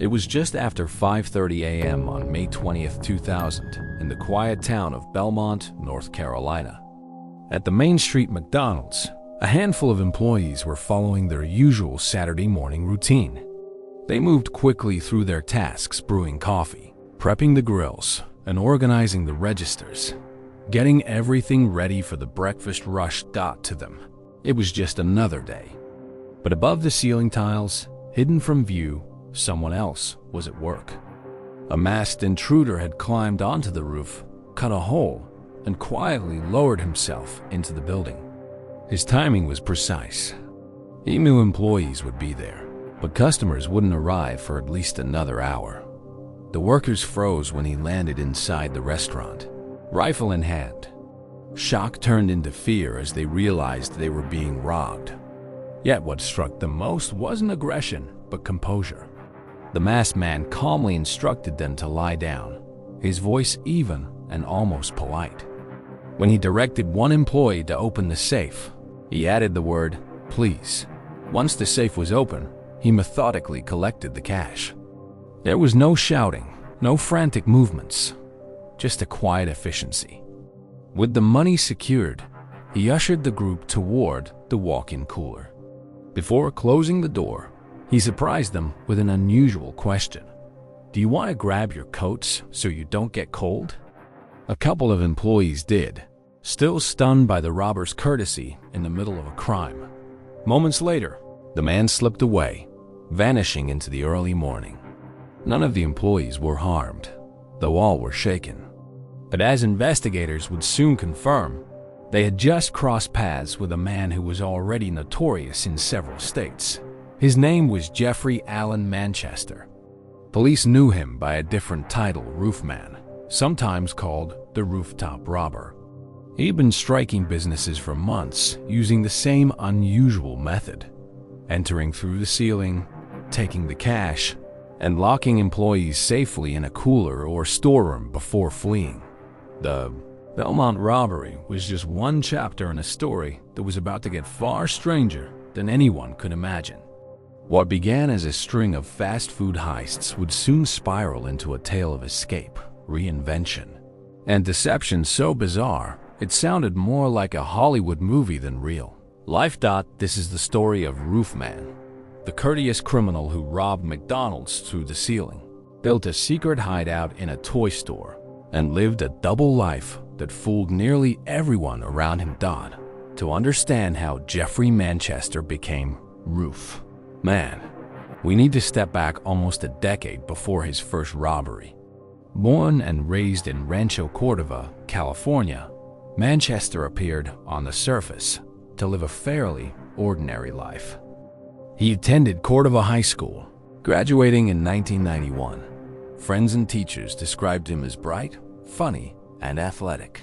It was just after 5:30 a.m. on May 20th, 2000, in the quiet town of Belmont, North Carolina. At the Main Street McDonald's, a handful of employees were following their usual Saturday morning routine. They moved quickly through their tasks, brewing coffee, prepping the grills, and organizing the registers, getting everything ready for the breakfast rush. To them, it was just another day. But above the ceiling tiles, hidden from view, someone else was at work. A masked intruder had climbed onto the roof, cut a hole, and quietly lowered himself into the building. His timing was precise. He knew employees would be there, but customers wouldn't arrive for at least another hour. The workers froze when he landed inside the restaurant, rifle in hand. Shock turned into fear as they realized they were being robbed. Yet what struck them most wasn't aggression, but composure. The masked man calmly instructed them to lie down, his voice even and almost polite. When he directed one employee to open the safe, he added the word, "Please." Once the safe was open, he methodically collected the cash. There was no shouting, no frantic movements, just a quiet efficiency. With the money secured, he ushered the group toward the walk-in cooler. Before closing the door, he surprised them with an unusual question. "Do you want to grab your coats so you don't get cold?" A couple of employees did, still stunned by the robber's courtesy in the middle of a crime. Moments later, the man slipped away, vanishing into the early morning. None of the employees were harmed, though all were shaken. But as investigators would soon confirm, they had just crossed paths with a man who was already notorious in several states. His name was Jeffrey Allen Manchester. Police knew him by a different title, Roofman, sometimes called the rooftop robber. He'd been striking businesses for months using the same unusual method, entering through the ceiling, taking the cash, and locking employees safely in a cooler or storeroom before fleeing. The Belmont robbery was just one chapter in a story that was about to get far stranger than anyone could imagine. What began as a string of fast food heists would soon spiral into a tale of escape, reinvention, and deception so bizarre it sounded more like a Hollywood movie than real life. This is the story of Roofman, the courteous criminal who robbed McDonald's through the ceiling, built a secret hideout in a toy store, and lived a double life that fooled nearly everyone around him. To understand how Jeffrey Manchester became Roofman, we need to step back almost a decade before his first robbery. Born and raised in Rancho Cordova, California, Manchester appeared on the surface to live a fairly ordinary life. He attended Cordova High School, graduating in 1991. Friends and teachers described him as bright, funny, and athletic.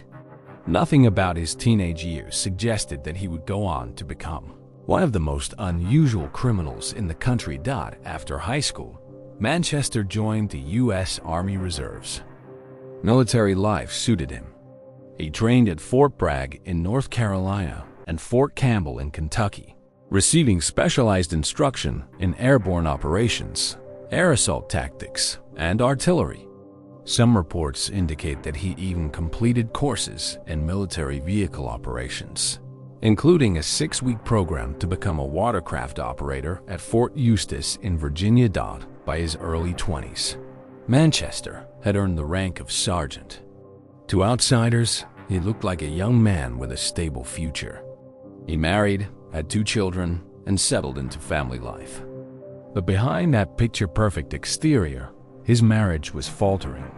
Nothing about his teenage years suggested that he would go on to become one of the most unusual criminals in the country. After high school, Manchester joined the U.S. Army Reserves. Military life suited him. He trained at Fort Bragg in North Carolina and Fort Campbell in Kentucky, receiving specialized instruction in airborne operations, air assault tactics, and artillery. Some reports indicate that he even completed courses in military vehicle operations, including a 6-week program to become a watercraft operator at Fort Eustis in Virginia. By his early 20s, Manchester had earned the rank of sergeant. To outsiders, he looked like a young man with a stable future. He married, had 2 children, and settled into family life. But behind that picture-perfect exterior, his marriage was faltering.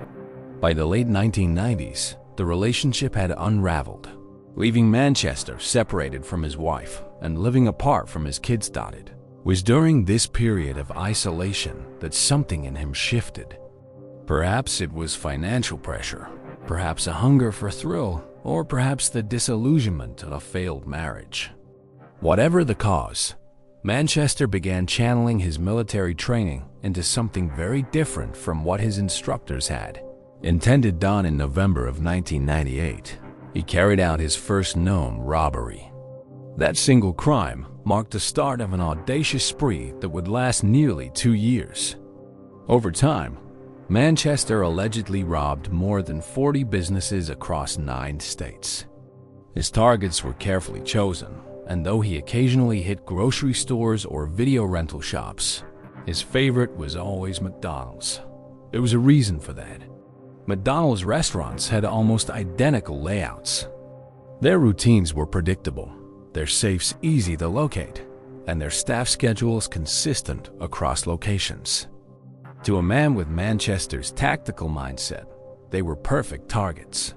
By the late 1990s, the relationship had unraveled, leaving Manchester separated from his wife and living apart from his kids. It was during this period of isolation that something in him shifted. Perhaps it was financial pressure, perhaps a hunger for thrill, or perhaps the disillusionment of a failed marriage. Whatever the cause, Manchester began channeling his military training into something very different from what his instructors had intended. In November of 1998, he carried out his first known robbery. That single crime marked the start of an audacious spree that would last nearly 2 years. Over time, Manchester allegedly robbed more than 40 businesses across 9 states. His targets were carefully chosen, and though he occasionally hit grocery stores or video rental shops, his favorite was always McDonald's. There was a reason for that. McDonald's restaurants had almost identical layouts. Their routines were predictable, their safes easy to locate, and their staff schedules consistent across locations. To a man with Manchester's tactical mindset, they were perfect targets.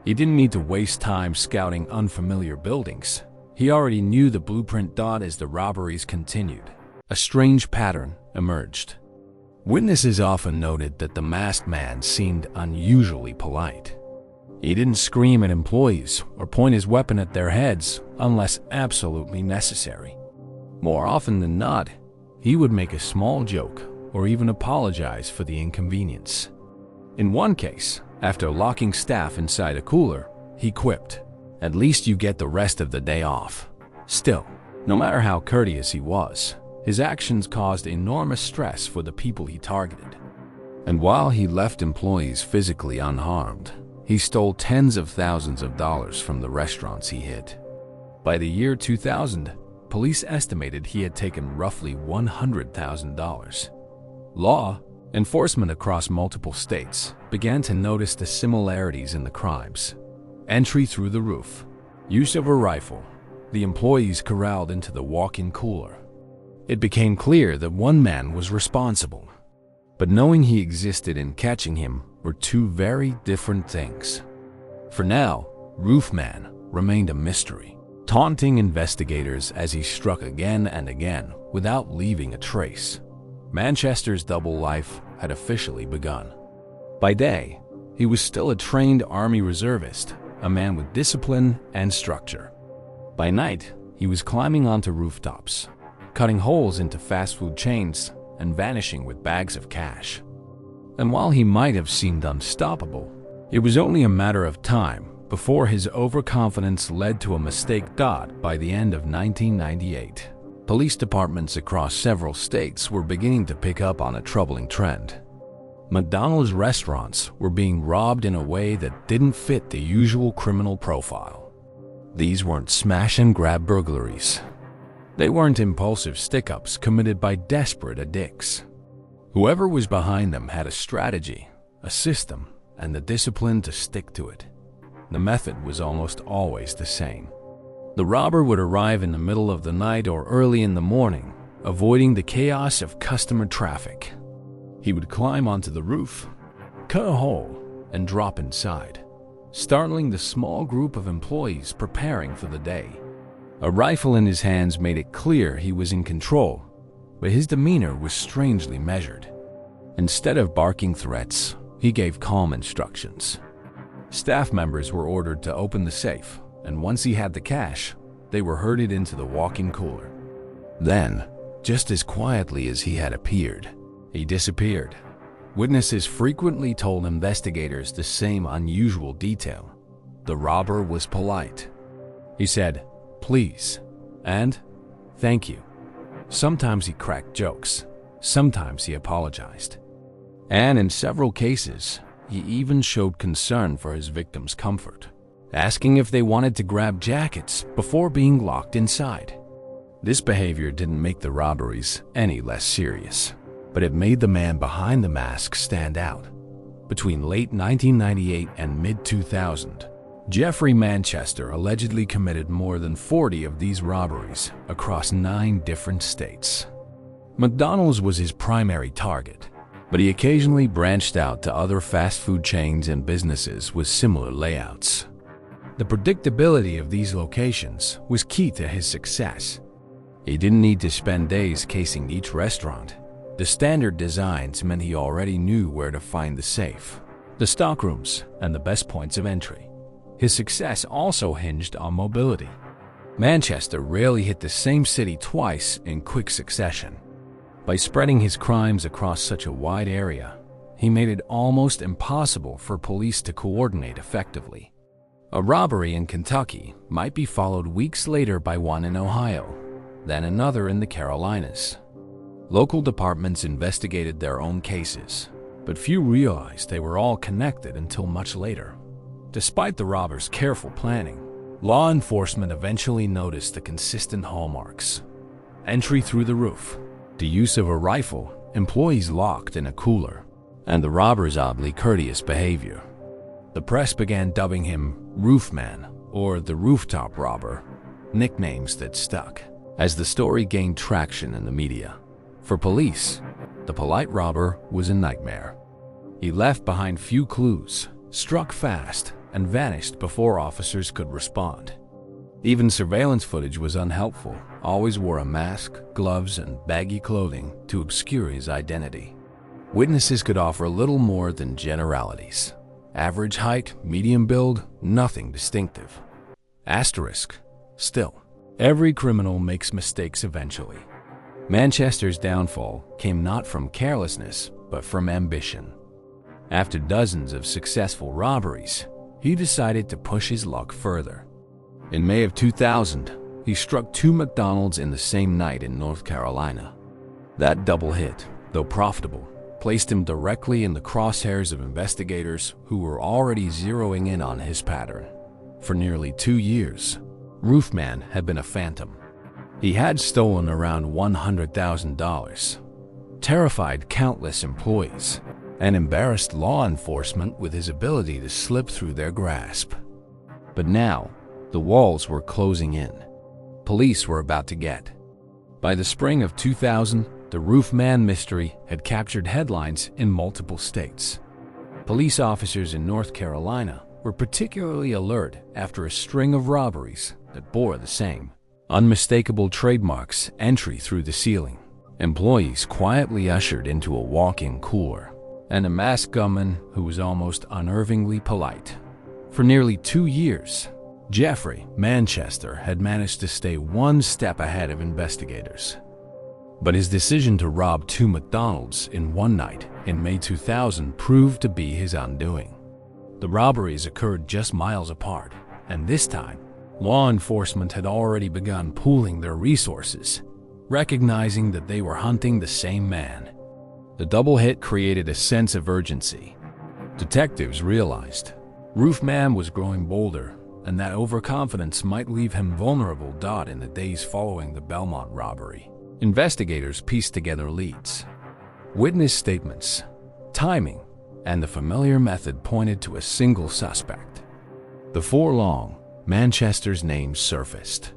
He didn't need to waste time scouting unfamiliar buildings. He already knew the blueprint. As the robberies continued, a strange pattern emerged. Witnesses often noted that the masked man seemed unusually polite. He didn't scream at employees or point his weapon at their heads unless absolutely necessary. More often than not, he would make a small joke or even apologize for the inconvenience. In one case, after locking staff inside a cooler, he quipped, "At least you get the rest of the day off." Still, no matter how courteous he was, his actions caused enormous stress for the people he targeted. And while he left employees physically unharmed, he stole tens of thousands of dollars from the restaurants he hit. By the year 2000, police estimated he had taken roughly $100,000. Law enforcement across multiple states began to notice the similarities in the crimes. Entry through the roof, use of a rifle, the employees corralled into the walk-in cooler. It became clear that one man was responsible, but knowing he existed and catching him were two very different things. For now, Roofman remained a mystery, taunting investigators as he struck again and again without leaving a trace. Manchester's double life had officially begun. By day, he was still a trained Army reservist, a man with discipline and structure. By night, he was climbing onto rooftops, cutting holes into fast food chains, and vanishing with bags of cash. And while he might have seemed unstoppable, it was only a matter of time before his overconfidence led to a mistake. By the end of 1998, police departments across several states were beginning to pick up on a troubling trend. McDonald's restaurants were being robbed in a way that didn't fit the usual criminal profile. These weren't smash-and-grab burglaries. They weren't impulsive stick-ups committed by desperate addicts. Whoever was behind them had a strategy, a system, and the discipline to stick to it. The method was almost always the same. The robber would arrive in the middle of the night or early in the morning, avoiding the chaos of customer traffic. He would climb onto the roof, cut a hole, and drop inside, startling the small group of employees preparing for the day. A rifle in his hands made it clear he was in control, but his demeanor was strangely measured. Instead of barking threats, he gave calm instructions. Staff members were ordered to open the safe, and once he had the cash, they were herded into the walk-in cooler. Then, just as quietly as he had appeared, he disappeared. Witnesses frequently told investigators the same unusual detail. The robber was polite. He said, "Please," and "Thank you." Sometimes he cracked jokes, sometimes he apologized. And in several cases, he even showed concern for his victims' comfort, asking if they wanted to grab jackets before being locked inside. This behavior didn't make the robberies any less serious, but it made the man behind the mask stand out. Between late 1998 and mid-2000, Jeffrey Manchester allegedly committed more than 40 of these robberies across 9 different states. McDonald's was his primary target, but he occasionally branched out to other fast food chains and businesses with similar layouts. The predictability of these locations was key to his success. He didn't need to spend days casing each restaurant. The standard designs meant he already knew where to find the safe, the stockrooms, and the best points of entry. His success also hinged on mobility. Manchester rarely hit the same city twice in quick succession. By spreading his crimes across such a wide area, he made it almost impossible for police to coordinate effectively. A robbery in Kentucky might be followed weeks later by one in Ohio, then another in the Carolinas. Local departments investigated their own cases, but few realized they were all connected until much later. Despite the robbers' careful planning, law enforcement eventually noticed the consistent hallmarks: entry through the roof, the use of a rifle, employees locked in a cooler, and the robber's oddly courteous behavior. The press began dubbing him Roofman or the rooftop robber, nicknames that stuck as the story gained traction in the media. For police, the polite robber was a nightmare. He left behind few clues, struck fast, and vanished before officers could respond. Even surveillance footage was unhelpful. Always wore a mask, gloves, and baggy clothing to obscure his identity. Witnesses could offer little more than generalities. Average height, medium build, nothing distinctive. Asterisk. Still, every criminal makes mistakes eventually. Manchester's downfall came not from carelessness, but from ambition. After dozens of successful robberies, he decided to push his luck further. In May of 2000, he struck 2 McDonald's in the same night in North Carolina. That double hit, though profitable, placed him directly in the crosshairs of investigators who were already zeroing in on his pattern. For nearly 2 years, Roofman had been a phantom. He had stolen around $100,000, terrified countless employees, and embarrassed law enforcement with his ability to slip through their grasp. But now, the walls were closing in. Police were about to get. By the spring of 2000, the Roofman mystery had captured headlines in multiple states. Police officers in North Carolina were particularly alert after a string of robberies that bore the same unmistakable trademarks: entry through the ceiling, employees quietly ushered into a walk-in cooler, and a masked gunman who was almost unnervingly polite. For nearly 2 years, Jeffrey Manchester had managed to stay one step ahead of investigators. But his decision to rob 2 McDonald's in one night in May 2000 proved to be his undoing. The robberies occurred just miles apart, and this time, law enforcement had already begun pooling their resources, recognizing that they were hunting the same man. The double hit created a sense of urgency. Detectives realized Roofman was growing bolder, and that overconfidence might leave him vulnerable. In the days following the Belmont robbery, investigators pieced together leads. Witness statements, timing, and the familiar method pointed to a single suspect. Before long, Manchester's name surfaced.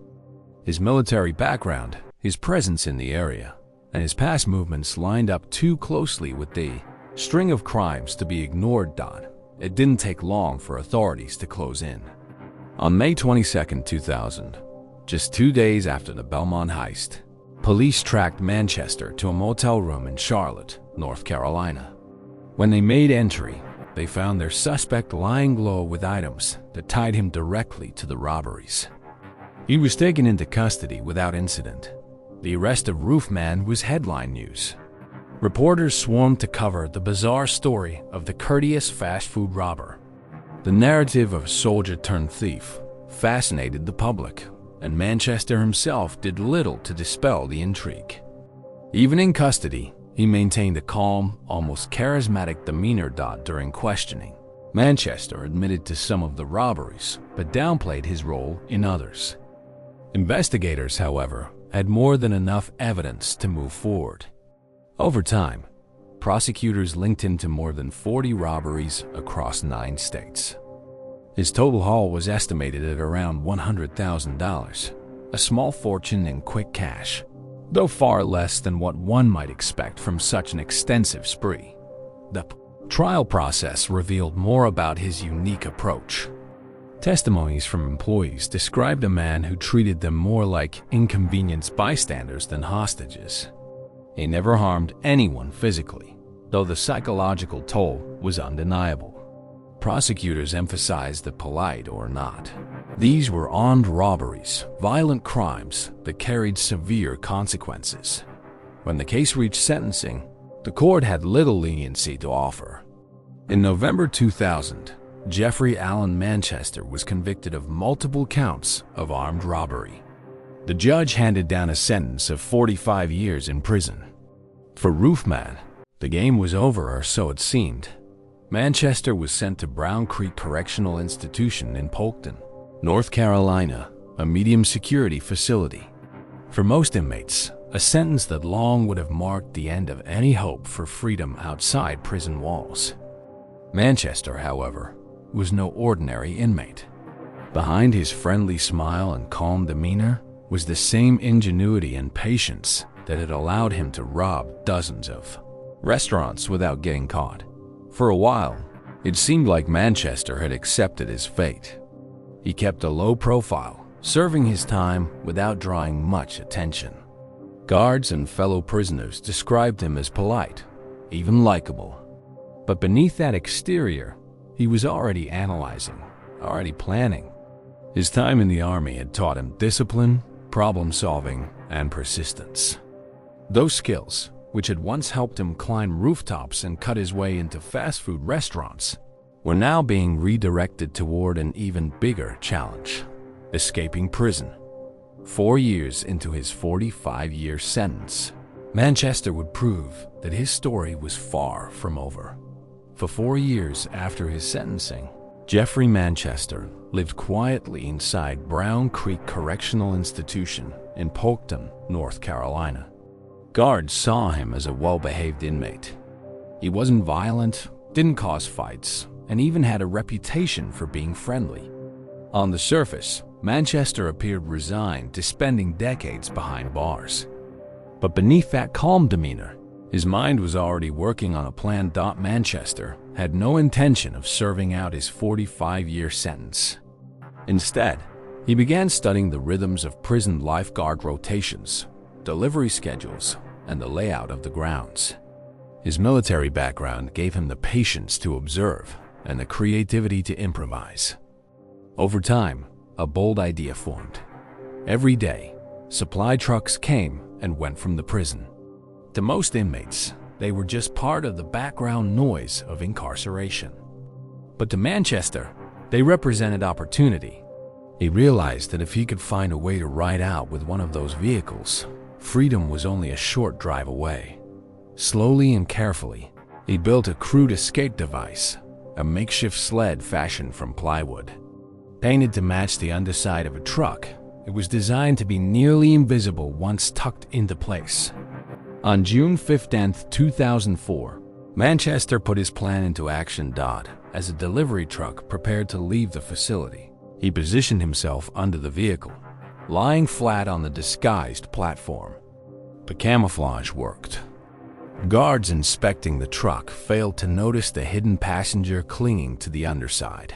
His military background, his presence in the area, and his past movements lined up too closely with the string of crimes to be ignored. It didn't take long for authorities to close in. On May 22, 2000, just 2 days after the Belmont heist, police tracked Manchester to a motel room in Charlotte, North Carolina. When they made entry, they found their suspect lying low with items that tied him directly to the robberies. He was taken into custody without incident. The arrest of Roofman was headline news. Reporters swarmed to cover the bizarre story of the courteous fast food robber. The narrative of a soldier-turned-thief fascinated the public, and Manchester himself did little to dispel the intrigue. Even in custody, he maintained a calm, almost charismatic demeanor. During questioning, Manchester admitted to some of the robberies, but downplayed his role in others. Investigators, however, had more than enough evidence to move forward. Over time, prosecutors linked him to more than 40 robberies across 9 states. His total haul was estimated at around $100,000, a small fortune in quick cash, though far less than what one might expect from such an extensive spree. The trial process revealed more about his unique approach. Testimonies from employees described a man who treated them more like inconvenienced bystanders than hostages. He never harmed anyone physically, though the psychological toll was undeniable. Prosecutors emphasized that, polite or not, these were armed robberies, violent crimes that carried severe consequences. When the case reached sentencing, the court had little leniency to offer. In November 2000, Jeffrey Allen Manchester was convicted of multiple counts of armed robbery. The judge handed down a sentence of 45 years in prison. For Roofman, the game was over, or so it seemed. Manchester was sent to Brown Creek Correctional Institution in Polkton, North Carolina, a medium-security facility. For most inmates, a sentence that long would have marked the end of any hope for freedom outside prison walls. Manchester, however, was no ordinary inmate. Behind his friendly smile and calm demeanor was the same ingenuity and patience that had allowed him to rob dozens of restaurants without getting caught. For a while, it seemed like Manchester had accepted his fate. He kept a low profile, serving his time without drawing much attention. Guards and fellow prisoners described him as polite, even likable. But beneath that exterior, he was already analyzing, already planning. His time in the army had taught him discipline, problem-solving, and persistence. Those skills, which had once helped him climb rooftops and cut his way into fast food restaurants, were now being redirected toward an even bigger challenge: escaping prison. 4 years into his 45-year sentence, Manchester would prove that his story was far from over. For 4 years after his sentencing, Jeffrey Manchester lived quietly inside Brown Creek Correctional Institution in Polkton, North Carolina. Guards saw him as a well-behaved inmate. He wasn't violent, didn't cause fights, and even had a reputation for being friendly. On the surface, Manchester appeared resigned to spending decades behind bars. But beneath that calm demeanor, his mind was already working on a plan. Manchester had no intention of serving out his 45-year sentence. Instead, he began studying the rhythms of prison lifeguard rotations, delivery schedules, and the layout of the grounds. His military background gave him the patience to observe and the creativity to improvise. Over time, a bold idea formed. Every day, supply trucks came and went from the prison. To most inmates, they were just part of the background noise of incarceration. But to Manchester, they represented opportunity. He realized that if he could find a way to ride out with one of those vehicles, freedom was only a short drive away. Slowly and carefully, he built a crude escape device, a makeshift sled fashioned from plywood. Painted to match the underside of a truck, it was designed to be nearly invisible once tucked into place. On June 15, 2004, Manchester put his plan into action. As a delivery truck prepared to leave the facility, he positioned himself under the vehicle, lying flat on the disguised platform. The camouflage worked. Guards inspecting the truck failed to notice the hidden passenger clinging to the underside.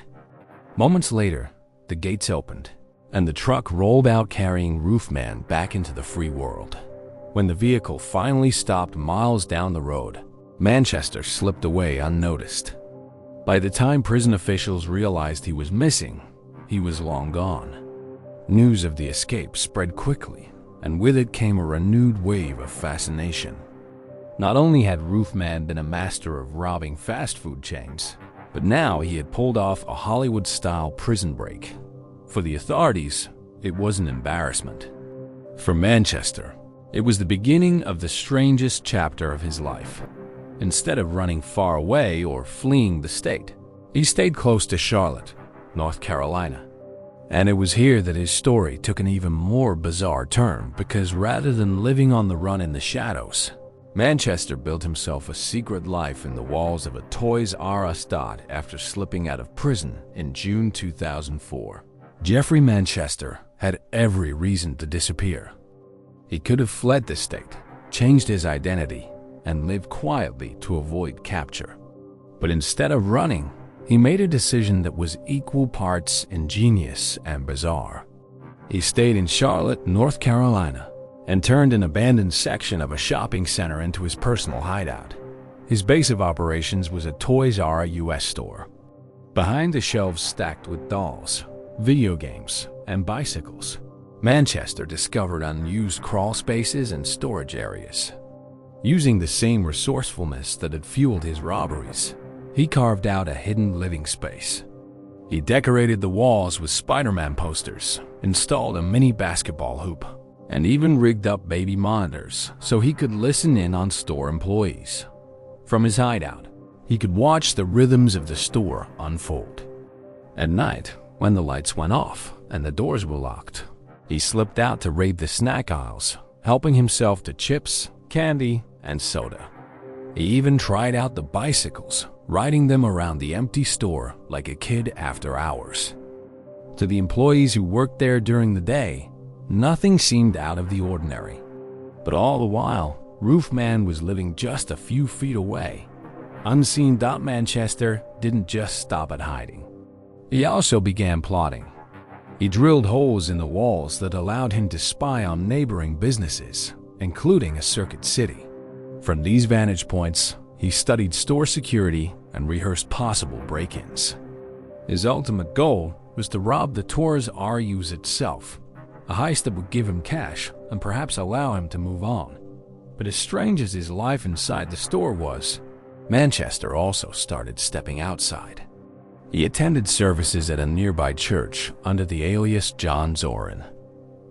Moments later, the gates opened, and the truck rolled out carrying Roofman back into the free world. When the vehicle finally stopped miles down the road, Manchester slipped away unnoticed. By the time prison officials realized he was missing, he was long gone. News of the escape spread quickly, and with it came a renewed wave of fascination. Not only had Roofman been a master of robbing fast food chains, but now he had pulled off a Hollywood-style prison break. For the authorities, it was an embarrassment. For Manchester, it was the beginning of the strangest chapter of his life. Instead of running far away or fleeing the state, he stayed close to Charlotte, North Carolina. And it was here that his story took an even more bizarre turn, because rather than living on the run in the shadows, Manchester built himself a secret life in the walls of a Toys R Us. After slipping out of prison in June 2004, Jeffrey Manchester had every reason to disappear. He could have fled the state, changed his identity, and lived quietly to avoid capture. But instead of running, he made a decision that was equal parts ingenious and bizarre. He stayed in Charlotte, North Carolina, and turned an abandoned section of a shopping center into his personal hideout. His base of operations was a Toys R Us store. Behind the shelves stacked with dolls, video games, and bicycles, Manchester discovered unused crawl spaces and storage areas. Using the same resourcefulness that had fueled his robberies, he carved out a hidden living space. He decorated the walls with Spider-Man posters, installed a mini basketball hoop, and even rigged up baby monitors so he could listen in on store employees. From his hideout, he could watch the rhythms of the store unfold. At night, when the lights went off and the doors were locked, he slipped out to raid the snack aisles, helping himself to chips, candy, and soda. He even tried out the bicycles, riding them around the empty store like a kid after hours. To the employees who worked there during the day, nothing seemed out of the ordinary. But all the while, Roofman was living just a few feet away. Unseen. Manchester didn't just stop at hiding. He also began plotting. He drilled holes in the walls that allowed him to spy on neighboring businesses, including a circuit city. From these vantage points, he studied store security and rehearsed possible break-ins. His ultimate goal was to rob the Toys R Us itself, a heist that would give him cash and perhaps allow him to move on. But as strange as his life inside the store was, Manchester also started stepping outside. He attended services at a nearby church under the alias John Zorin.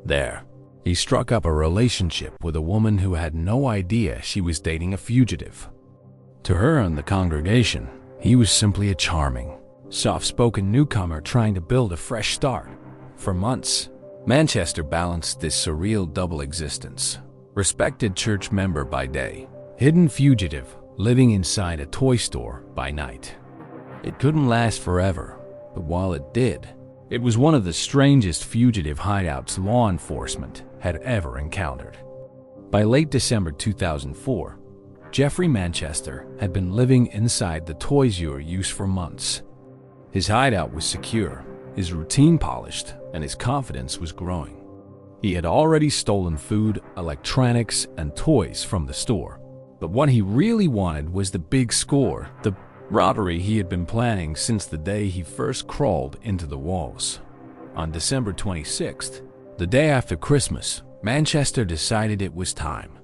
There, he struck up a relationship with a woman who had no idea she was dating a fugitive. To her and the congregation, he was simply a charming, soft-spoken newcomer trying to build a fresh start. For months, Manchester balanced this surreal double existence: respected church member by day, hidden fugitive living inside a toy store by night. It couldn't last forever, but while it did, it was one of the strangest fugitive hideouts law enforcement had ever encountered. By late December 2004, Jeffrey Manchester had been living inside the Toys R Us for months. His hideout was secure, his routine polished, and his confidence was growing. He had already stolen food, electronics, and toys from the store. But what he really wanted was the big score, the robbery he had been planning since the day he first crawled into the walls. On December 26th, the day after Christmas, Manchester decided it was time.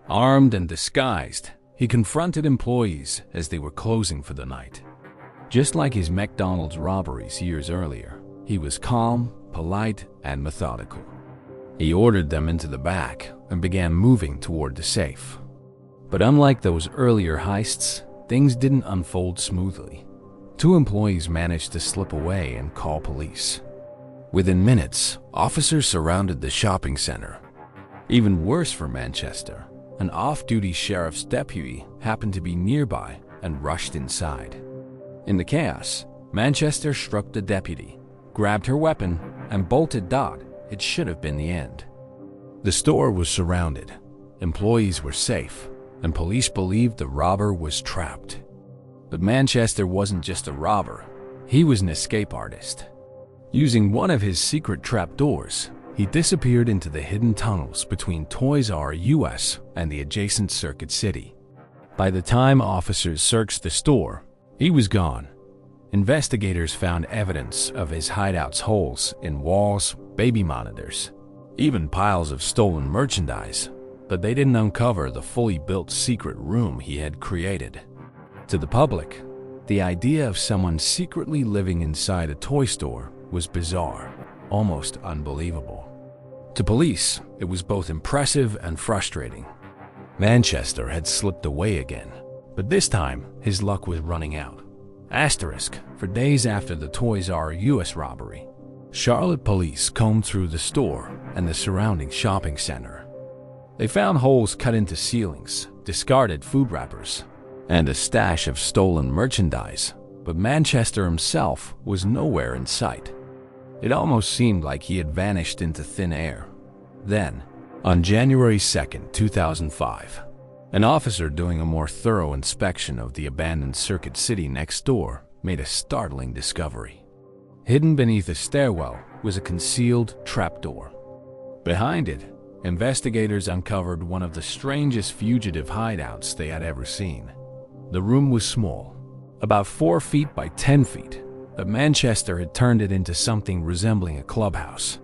Armed and disguised, he confronted employees as they were closing for the night. Just like his McDonald's robberies years earlier, he was calm, polite, and methodical. He ordered them into the back and began moving toward the safe. But unlike those earlier heists, things didn't unfold smoothly. Two employees managed to slip away and call police. Within minutes, officers surrounded the shopping center. Even worse for Manchester, an off-duty sheriff's deputy happened to be nearby and rushed inside. In the chaos, Manchester struck the deputy, grabbed her weapon, and bolted. It should have been the end. The store was surrounded, employees were safe, and police believed the robber was trapped. But Manchester wasn't just a robber, he was an escape artist. Using one of his secret trapdoors, he disappeared into the hidden tunnels between Toys R Us and the adjacent Circuit City. By the time officers searched the store, he was gone. Investigators found evidence of his hideout's holes in walls, baby monitors, even piles of stolen merchandise, but they didn't uncover the fully built secret room he had created. To the public, the idea of someone secretly living inside a toy store was bizarre, almost unbelievable. To police, it was both impressive and frustrating. Manchester had slipped away again, but this time his luck was running out. For days after the Toys R Us robbery, Charlotte police combed through the store and the surrounding shopping center. They found holes cut into ceilings, discarded food wrappers, and a stash of stolen merchandise, but Manchester himself was nowhere in sight. It almost seemed like he had vanished into thin air. Then, on January 2nd, 2005, an officer doing a more thorough inspection of the abandoned Circuit City next door made a startling discovery. Hidden beneath a stairwell was a concealed trapdoor. Behind it, investigators uncovered one of the strangest fugitive hideouts they had ever seen. The room was small, about 4 feet by 10 feet, but Manchester had turned it into something resembling a clubhouse.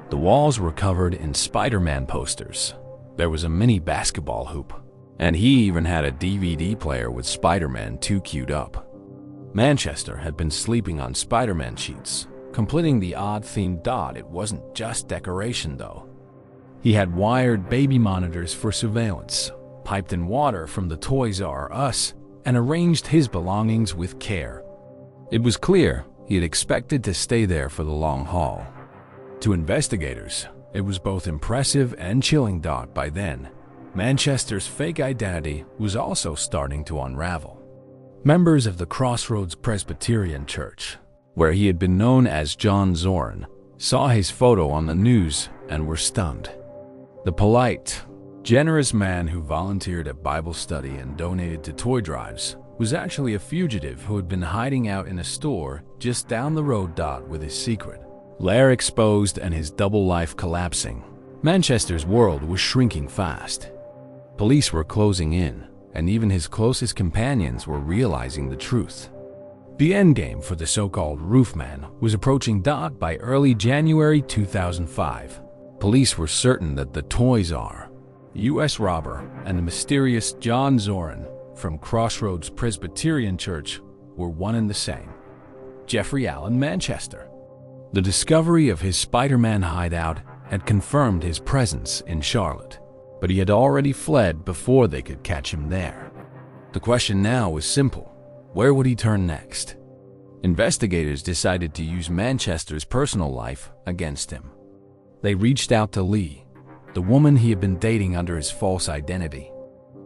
The walls were covered in Spider-Man posters. There was a mini basketball hoop, and he even had a DVD player with Spider-Man 2 queued up. Manchester had been sleeping on Spider-Man sheets, completing the odd-themed. It wasn't just decoration, though. He had wired baby monitors for surveillance, piped in water from the Toys R Us, and arranged his belongings with care. It was clear he had expected to stay there for the long haul. To investigators, it was both impressive and chilling. By then, Manchester's fake identity was also starting to unravel. Members of the Crossroads Presbyterian Church, where he had been known as John Zoran, saw his photo on the news and were stunned. The polite, generous man who volunteered at Bible study and donated to toy drives was actually a fugitive who had been hiding out in a store just down the road. With his secret lair exposed and his double life collapsing, Manchester's world was shrinking fast. Police were closing in, and even his closest companions were realizing the truth. The endgame for the so-called Roofman was approaching. By early January 2005, police were certain that the Toys R Us robber and the mysterious John Zoran from Crossroads Presbyterian Church were one and the same: Jeffrey Allen Manchester. The discovery of his Spider-Man hideout had confirmed his presence in Charlotte, but he had already fled before they could catch him there. The question now was simple: where would he turn next? Investigators decided to use Manchester's personal life against him. They reached out to Lee, the woman he had been dating under his false identity.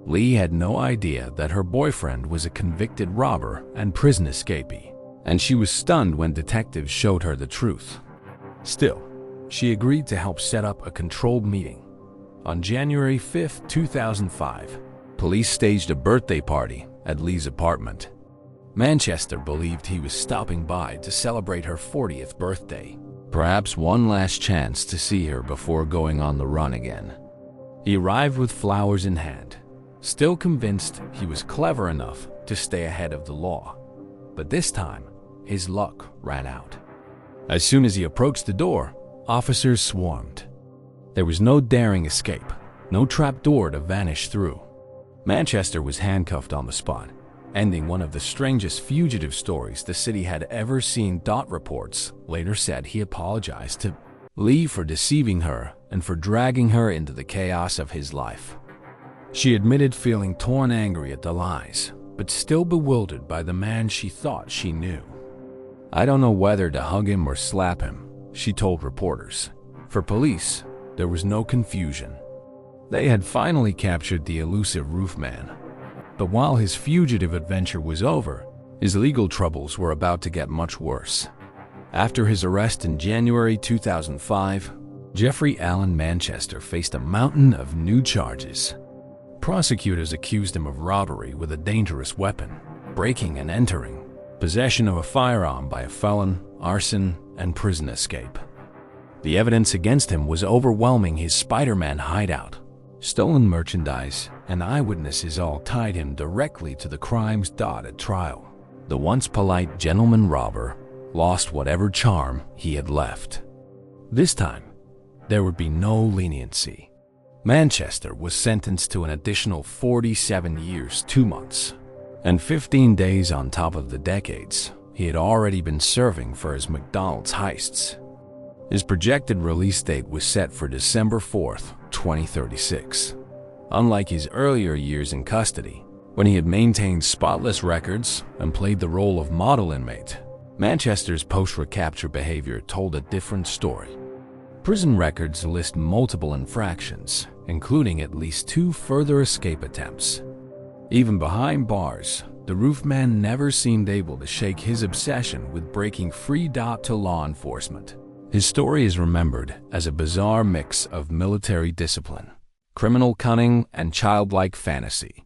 Lee had no idea that her boyfriend was a convicted robber and prison escapee, and she was stunned when detectives showed her the truth. Still, she agreed to help set up a controlled meeting. On January 5, 2005, police staged a birthday party at Lee's apartment. Manchester believed he was stopping by to celebrate her 40th birthday, perhaps one last chance to see her before going on the run again. He arrived with flowers in hand, still convinced he was clever enough to stay ahead of the law. But this time, his luck ran out. As soon as he approached the door, officers swarmed. There was no daring escape, no trap door to vanish through. Manchester was handcuffed on the spot, ending one of the strangest fugitive stories the city had ever seen. Reports later said he apologized to Lee for deceiving her and for dragging her into the chaos of his life. She admitted feeling torn angry at the lies, but still bewildered by the man she thought she knew. "I don't know whether to hug him or slap him," she told reporters. For police, there was no confusion. They had finally captured the elusive Roofman. But while his fugitive adventure was over, his legal troubles were about to get much worse. After his arrest in January 2005, Jeffrey Allen Manchester faced a mountain of new charges. Prosecutors accused him of robbery with a dangerous weapon, breaking and entering, possession of a firearm by a felon, arson, and prison escape. The evidence against him was overwhelming. His Spider-Man hideout, stolen merchandise, and eyewitnesses all tied him directly to the crimes. At trial, the once polite gentleman robber lost whatever charm he had left. This time, there would be no leniency. Manchester was sentenced to an additional 47 years, 2 months, and 15 days on top of the decades he had already been serving for his McDonald's heists. His projected release date was set for December 4th, 2036. Unlike his earlier years in custody, when he had maintained spotless records and played the role of model inmate, Manchester's post-recapture behavior told a different story. Prison records list multiple infractions, including at least 2 further escape attempts. Even behind bars, the Roofman never seemed able to shake his obsession with breaking free. To law enforcement, his story is remembered as a bizarre mix of military discipline, criminal cunning, and childlike fantasy.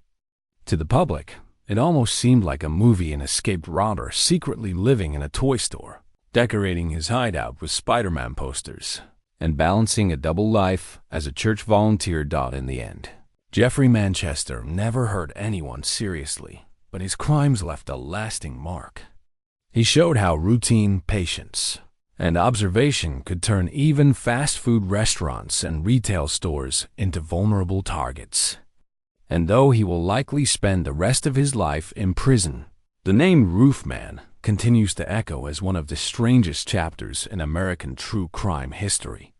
To the public, it almost seemed like a movie: an escaped robber secretly living in a toy store, decorating his hideout with Spider-Man posters, and balancing a double life as a church volunteer. In the end, Jeffrey Manchester never hurt anyone seriously, but his crimes left a lasting mark. He showed how routine, patience, and observation could turn even fast food restaurants and retail stores into vulnerable targets. And though he will likely spend the rest of his life in prison, the name Roofman continues to echo as one of the strangest chapters in American true crime history.